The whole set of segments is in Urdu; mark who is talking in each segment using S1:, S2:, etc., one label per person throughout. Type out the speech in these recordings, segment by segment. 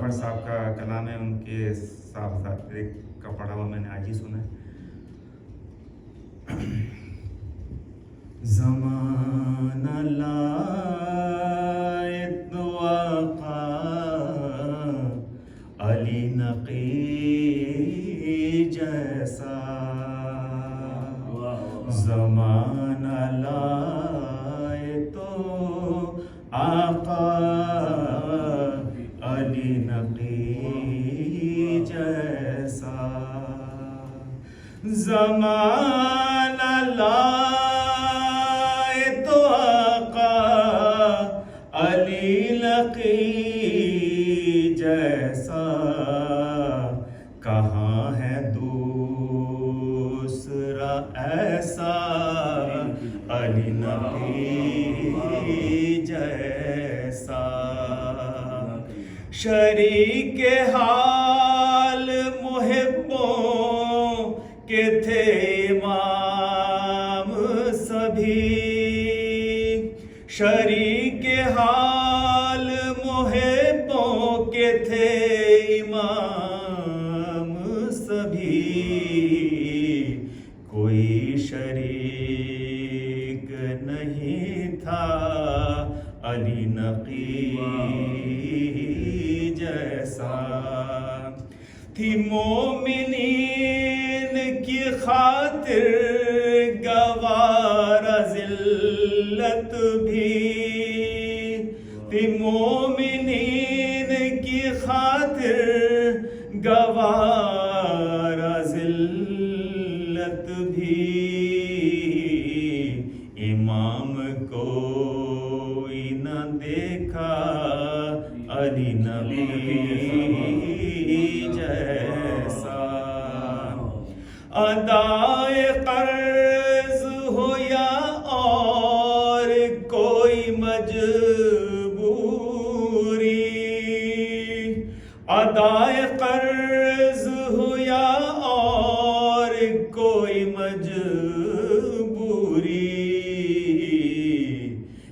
S1: جعفر صاحب کا کلام ہے، ان کے صاحب کا پڑھا ہوا میں نے آج ہی سنا ہے۔ زمانہ لائے تو آقا علی نقی جیسا، زمانہ لائے تو آقا علی نقی جیسا، زمانہ لائے تو آقا علی نقی جیسا، کہاں ہے دوسرا ایسا علی نقی جیسا، شریک حال محبوں کے تھے امام سبھی، شریک حال محبوں کے تھے امام سبھی، کوئی شریک نہیں تھا علی نقی جیسا، تھی مومنین کی خاطر گوارا ذلت بھی، تھی مومنین کی خاطر گوارا ذلت بھی، امام کوئی نہ دیکھا علی نقی جیسا، ادائے قرض ہو یا اور کوئی مجبوری، ادائے قرض ہو یا اور کوئی مجبوری،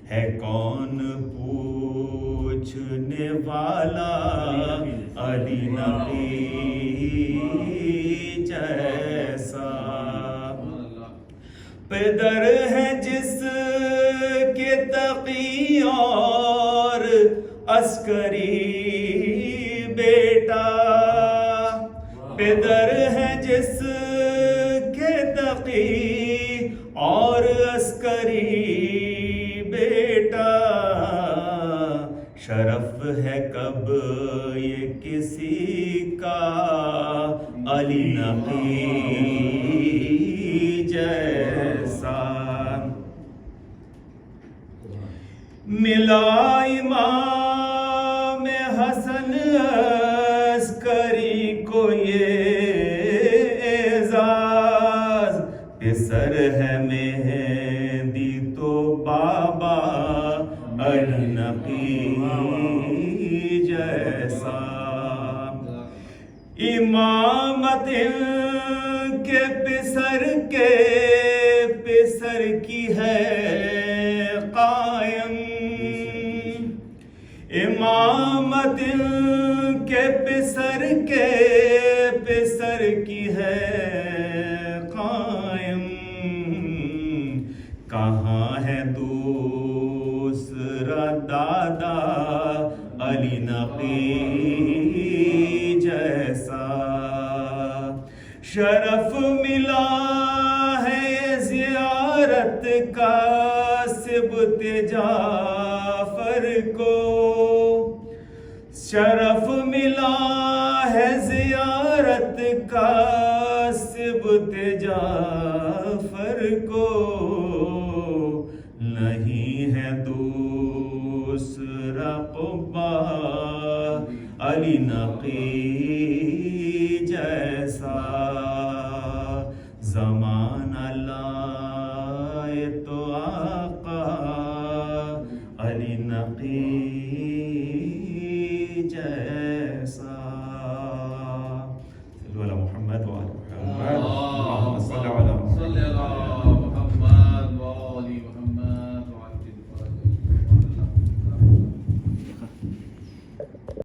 S1: ہے کون پوچھنے والا علی نقی جیسا، پدر ہے جس کے تقی اور عسکری بیٹا، پدر ہے جس کے تقی اور عسکری بیٹا، شرف ہے کب یہ کسی کا علی نقی جیسا، ملا امام حسن عسکری کو یہ اعزاز، پسر ہے مہندی تو بابا علی نقی جیسا، امامت کے پسر کی ہے قائم، امامت کے پسر کی ہے قائم، کہاں ہے دوسرا دادا علی نقی جیسا، شرف ملا ہے زیارت کا سبط جعفر کو، شرف ملا ہے زیارت کا سبط جعفر کو، نہیں ہے دوسرا قبا علی نقی جیسا، زمانہ لائے تو آقا علی نقی